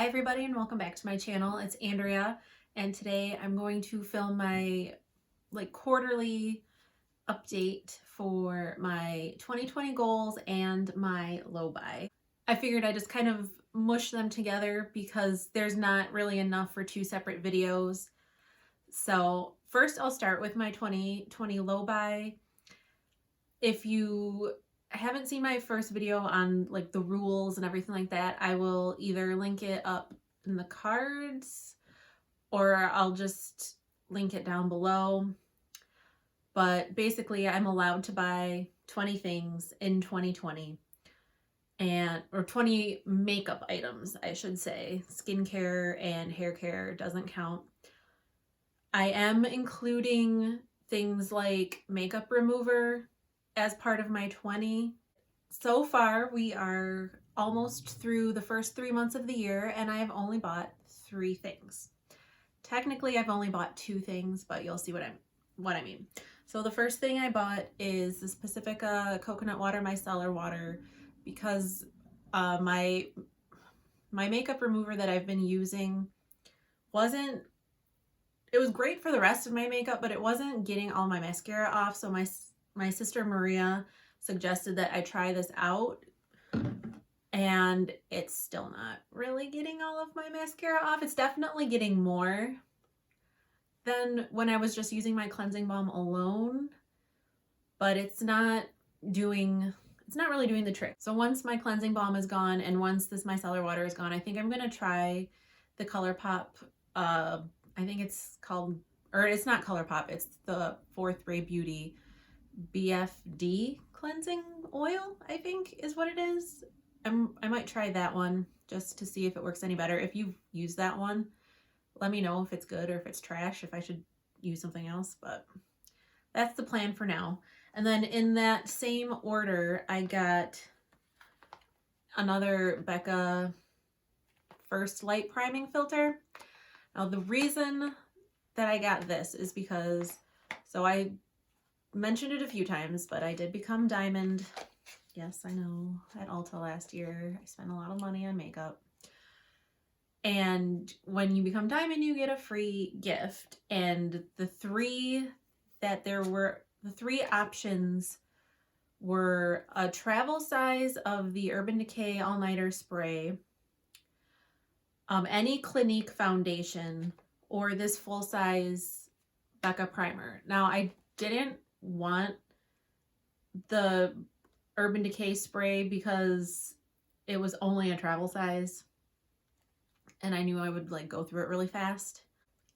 Hi everybody and welcome back to my channel. It's Andrea and today I'm going to film my quarterly update for my 2020 goals and my low buy. I figured I'd just kind of mush them together because there's not really enough for two separate videos. So first I'll start with my 2020 low buy. If you haven't seen my first video on the rules and everything like that, I will either link it up in the cards or I'll just link it down below. But basically I'm allowed to buy 20 things in 2020 or 20 makeup items, I should say. Skincare and hair care doesn't count. I am including things like makeup remover as part of my 20. So far, we are almost through the first 3 months of the year, and I have only bought 3 things. Technically, I've only bought 2 things, but you'll see what I mean. So the first thing I bought is this Pacifica coconut water, micellar water, because my makeup remover that I've been using it was great for the rest of my makeup, but it wasn't getting all my mascara off. So my sister Maria suggested that I try this out, and it's still not really getting all of my mascara off. It's definitely getting more than when I was just using my cleansing balm alone, but it's not really doing the trick. So once my cleansing balm is gone and once this micellar water is gone, I think I'm gonna try the ColourPop, I think it's called, or it's not ColourPop, it's the Fourth Ray Beauty BFD cleansing oil, I think is what it is. I might try that one just to see if it works any better. If you've used that one, let me know if it's good or if it's trash, if I should use something else, but that's the plan for now. And then in that same order, I got another Becca First Light Priming Filter. Now the reason that I got this is because, so I mentioned it a few times, but I did become Diamond. Yes, I know, at Ulta last year. I spent a lot of money on makeup. And when you become Diamond, you get a free gift. And the three options were a travel size of the Urban Decay All Nighter Spray, any Clinique foundation, or this full size Becca primer. Now I didn't want the Urban Decay spray because it was only a travel size and I knew I would go through it really fast.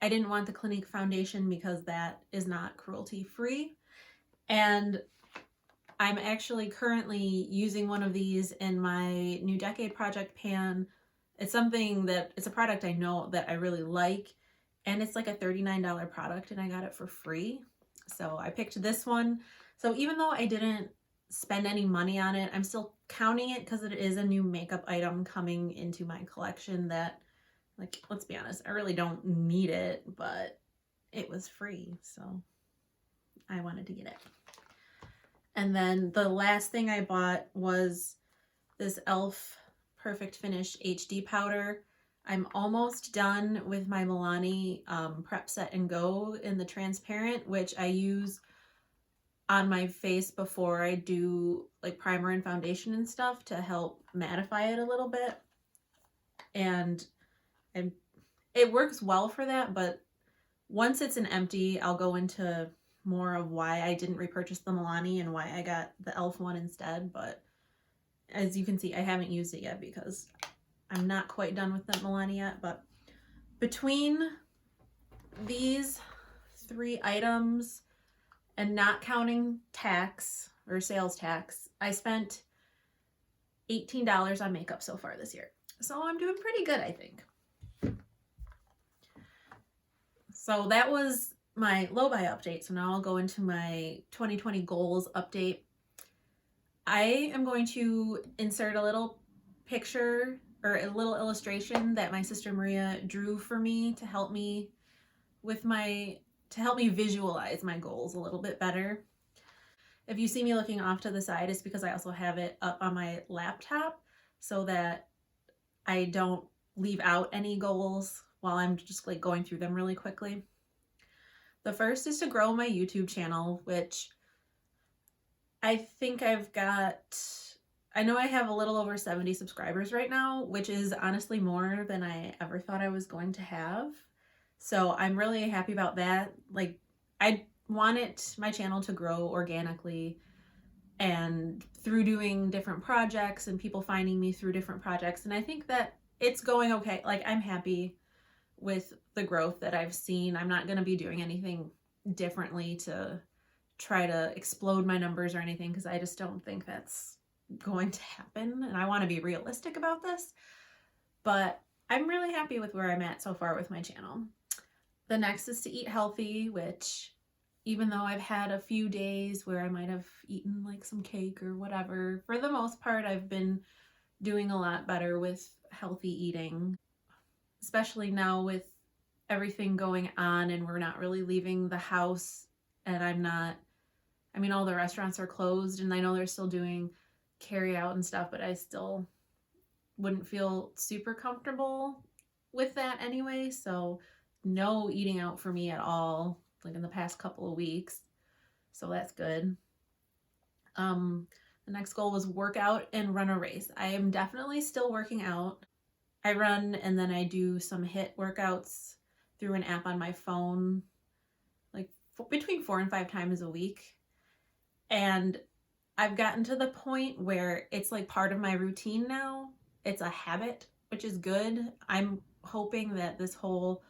I didn't want the Clinique foundation because that is not cruelty free, and I'm actually currently using one of these in my New Decade Project pan. It's a product I know that I really like, and it's like a $39 product and I got it for free. So I picked this one. So even though I didn't spend any money on it, I'm still counting it because it is a new makeup item coming into my collection that, let's be honest, I really don't need it, but it was free, so I wanted to get it. And then the last thing I bought was this e.l.f. Perfect Finish HD powder. I'm almost done with my Milani Prep Set and Go in the transparent, which I use on my face before I do primer and foundation and stuff to help mattify it a little bit. And it works well for that, but once it's an empty, I'll go into more of why I didn't repurchase the Milani and why I got the e.l.f. one instead. But as you can see, I haven't used it yet because I'm not quite done with the Milani yet. But between these 3 items and not counting tax or sales tax, I spent $18 on makeup so far this year. So I'm doing pretty good, I think. So that was my low buy update. So now I'll go into my 2020 goals update. I am going to insert a little picture or a little illustration that my sister Maria drew for me to help me visualize my goals a little bit better. If you see me looking off to the side, it's because I also have it up on my laptop so that I don't leave out any goals while I'm just like going through them really quickly. The first is to grow my YouTube channel, which I think I know I have a little over 70 subscribers right now, which is honestly more than I ever thought I was going to have. So I'm really happy about that. Like, I wanted my channel to grow organically and through doing different projects and people finding me through different projects. And I think that it's going okay. Like, I'm happy with the growth that I've seen. I'm not going to be doing anything differently to try to explode my numbers or anything, because I just don't think that's going to happen. And I want to be realistic about this. But I'm really happy with where I'm at so far with my channel. The next is to eat healthy, which even though I've had a few days where I might have eaten like some cake or whatever, for the most part, I've been doing a lot better with healthy eating, especially now with everything going on and we're not really leaving the house. And all the restaurants are closed and I know they're still doing carry out and stuff, but I still wouldn't feel super comfortable with that anyway. So no eating out for me at all, like in the past couple of weeks. So that's good. The next goal was work out and run a race. I am definitely still working out. I run and then I do some HIIT workouts through an app on my phone, like between 4 and 5 times a week. And I've gotten to the point where it's like part of my routine now. It's a habit, which is good. I'm hoping that this whole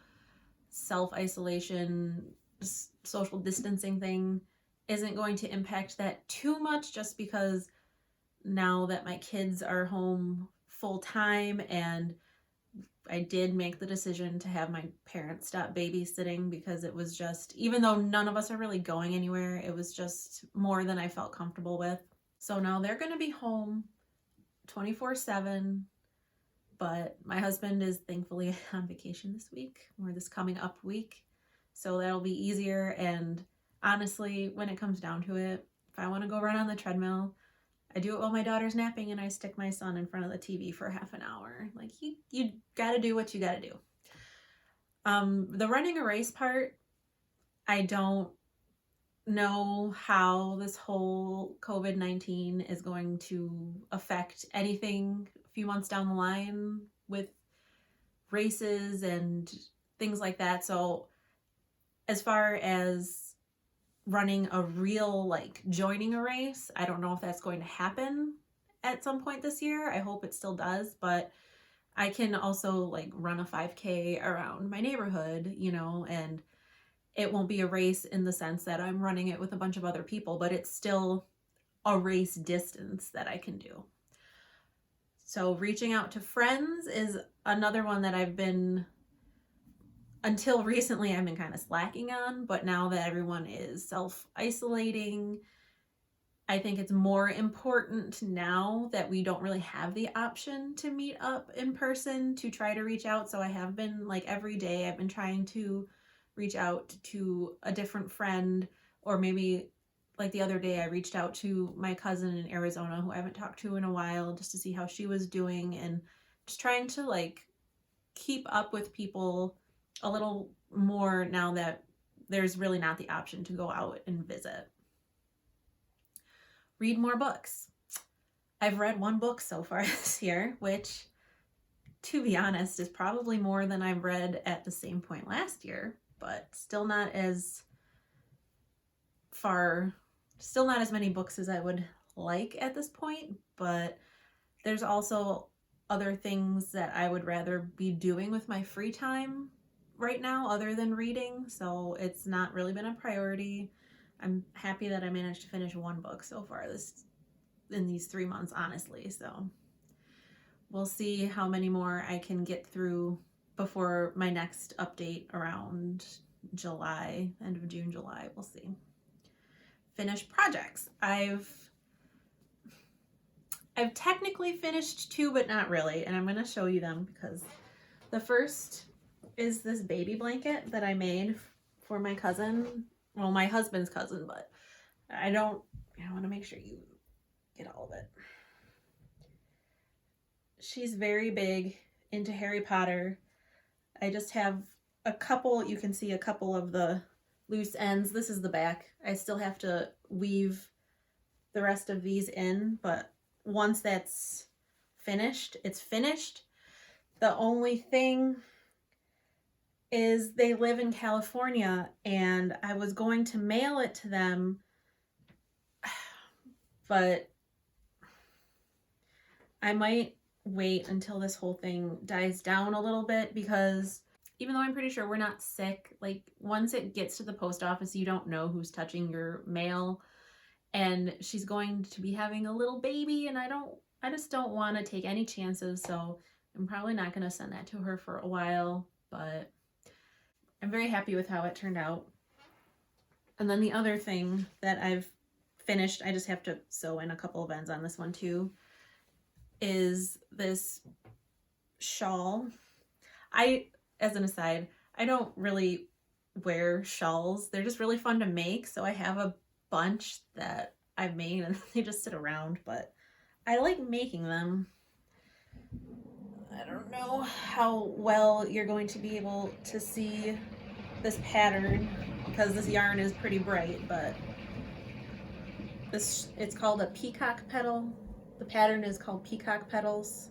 self-isolation, social distancing thing isn't going to impact that too much, just because now that my kids are home full time and I did make the decision to have my parents stop babysitting, because it was just, even though none of us are really going anywhere, it was just more than I felt comfortable with. So now they're going to be home 24/7, but my husband is thankfully on vacation this week, or this coming up week. So that'll be easier. And honestly, when it comes down to it, if I want to go run on the treadmill, I do it while my daughter's napping and I stick my son in front of the TV for half an hour. Like, you got to do what you got to do. The running a race part, I don't know how this whole COVID-19 is going to affect anything a few months down the line with races and things like that. So as far as running a real, like, joining a race, I don't know if that's going to happen at some point this year. I hope it still does, but I can also like run a 5K around my neighborhood, and it won't be a race in the sense that I'm running it with a bunch of other people, but it's still a race distance that I can do. So reaching out to friends is another one that until recently, I've been kind of slacking on, but now that everyone is self-isolating, I think it's more important now that we don't really have the option to meet up in person to try to reach out. So I have been, like, every day I've been trying to reach out to a different friend, or maybe like the other day I reached out to my cousin in Arizona who I haven't talked to in a while, just to see how she was doing, and just trying to like keep up with people a little more now that there's really not the option to go out and visit. Read more books. I've read 1 book so far this year, which, to be honest, is probably more than I've read at the same point last year, but still not as many books as I would like at this point. But there's also other things that I would rather be doing with my free time right now other than reading, so it's not really been a priority. I'm happy that I managed to finish 1 book so far in these 3 months, honestly. So we'll see how many more I can get through before my next update around July, end of June, July. We'll see. Finish projects. I've technically finished 2, but not really, and I'm going to show you them, because the first is this baby blanket that I made for my cousin. Well, my husband's cousin, but I want to make sure you get all of it. She's very big into Harry Potter. I just have a couple, you can see a couple of the loose ends. This is the back. I still have to weave the rest of these in, but once that's finished, it's finished. The only thing is they live in California, and I was going to mail it to them, but I might wait until this whole thing dies down a little bit, because even though I'm pretty sure we're not sick, like once it gets to the post office, you don't know who's touching your mail, and she's going to be having a little baby, and I just don't want to take any chances, so I'm probably not going to send that to her for a while, but I'm very happy with how it turned out. And then the other thing that I've finished, I just have to sew in a couple of ends on this one too, is this shawl. As an aside, I don't really wear shawls. They're just really fun to make, so I have a bunch that I've made and they just sit around, but I like making them. I don't know how well you're going to be able to see this pattern because this yarn is pretty bright, but it's called a peacock petal. The pattern is called peacock petals.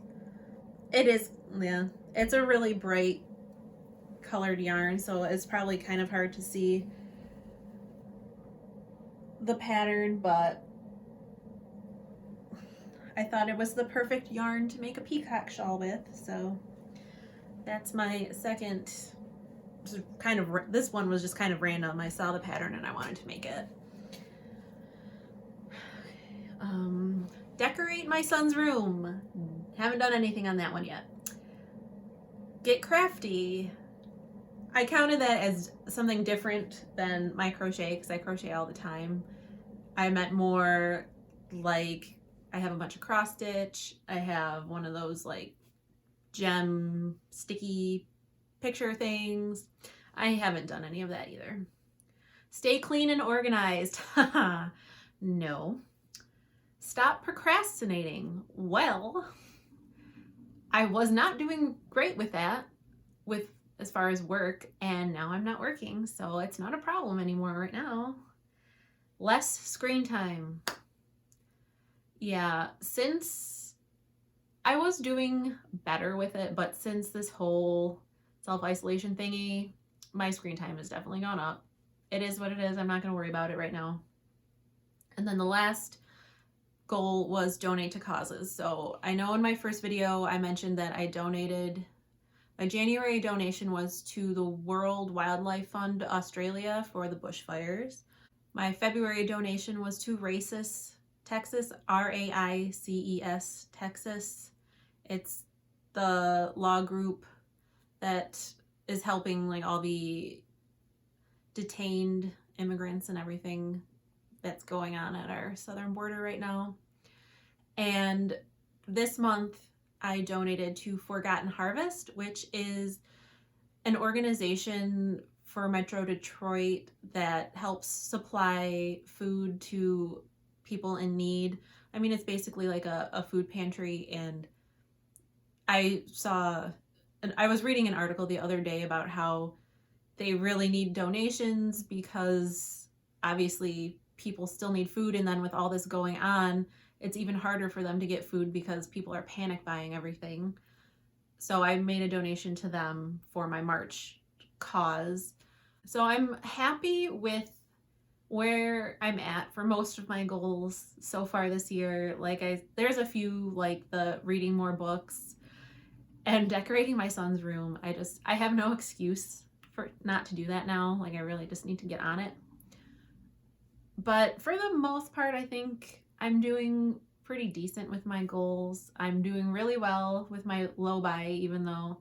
It is, yeah, it's a really bright colored yarn, so it's probably kind of hard to see the pattern, but I thought it was the perfect yarn to make a peacock shawl with, so that's my second kind of, this one was just kind of random. I saw the pattern and I wanted to make it. Decorate my son's room. Haven't done anything on that one yet. Get crafty. I counted that as something different than my crochet because I crochet all the time. I meant more like I have a bunch of cross stitch. I have one of those like gem sticky picture things. I haven't done any of that either. Stay clean and organized. No. Stop procrastinating. Well, I was not doing great with that, as far as work, and now I'm not working, so it's not a problem anymore right now. Less screen time. Yeah, since I was doing better with it, but since this whole self-isolation thingy, my screen time has definitely gone up. It is what it is. I'm not going to worry about it right now. And then the last goal was donate to causes. So I know in my first video I mentioned that I donated, my January donation was to the World Wildlife Fund Australia for the bushfires. My February donation was to RAICES Texas, RAICES Texas. It's the law group that is helping like all the detained immigrants and everything that's going on at our southern border right now. And this month I donated to Forgotten Harvest, which is an organization for Metro Detroit that helps supply food to people in need. I mean, it's basically like a food pantry, and I was reading an article the other day about how they really need donations because obviously people still need food, and then with all this going on, it's even harder for them to get food because people are panic buying everything. So I made a donation to them for my March cause. So I'm happy with where I'm at for most of my goals so far this year. Like there's a few, like the reading more books and decorating my son's room. I have no excuse for not to do that now. Like I really just need to get on it. But for the most part, I think I'm doing pretty decent with my goals. I'm doing really well with my low buy, even though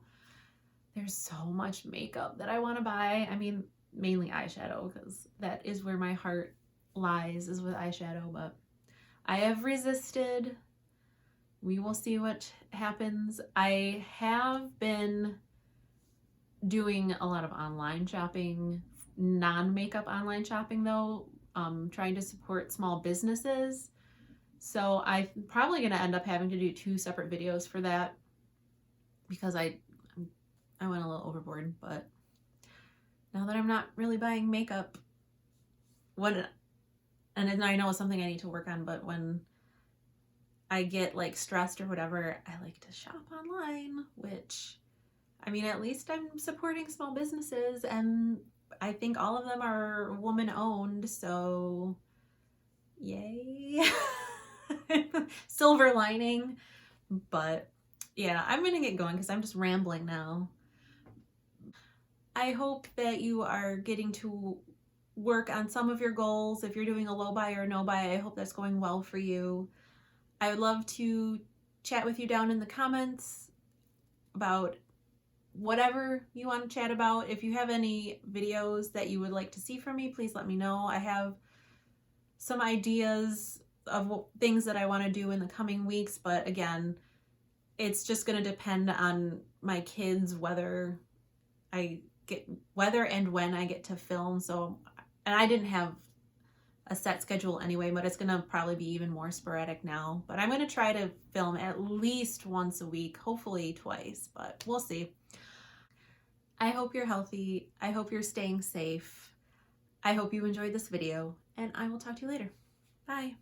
there's so much makeup that I want to buy. I mean, mainly eyeshadow, because that is where my heart lies, is with eyeshadow, but I have resisted. We will see what happens. I have been doing a lot of online shopping, non-makeup online shopping though, trying to support small businesses. So I'm probably going to end up having to do 2 separate videos for that. because I went a little overboard. But now that I'm not really buying makeup, and I know it's something I need to work on, but when I get like stressed or whatever, I like to shop online, which, I mean, at least I'm supporting small businesses, and I think all of them are woman owned, so yay. Silver lining. But yeah, I'm gonna get going because I'm just rambling now. I hope that you are getting to work on some of your goals. If you're doing a low buy or no buy, I hope that's going well for you. I would love to chat with you down in the comments about whatever you want to chat about. If you have any videos that you would like to see from me, please let me know. I have some ideas of things that I want to do in the coming weeks, but again, it's just going to depend on my kids whether and when I get to film. So, and I didn't have a set schedule anyway, but it's going to probably be even more sporadic now. But I'm going to try to film at least once a week, hopefully twice, but we'll see. I hope you're healthy. I hope you're staying safe. I hope you enjoyed this video, and I will talk to you later. Bye.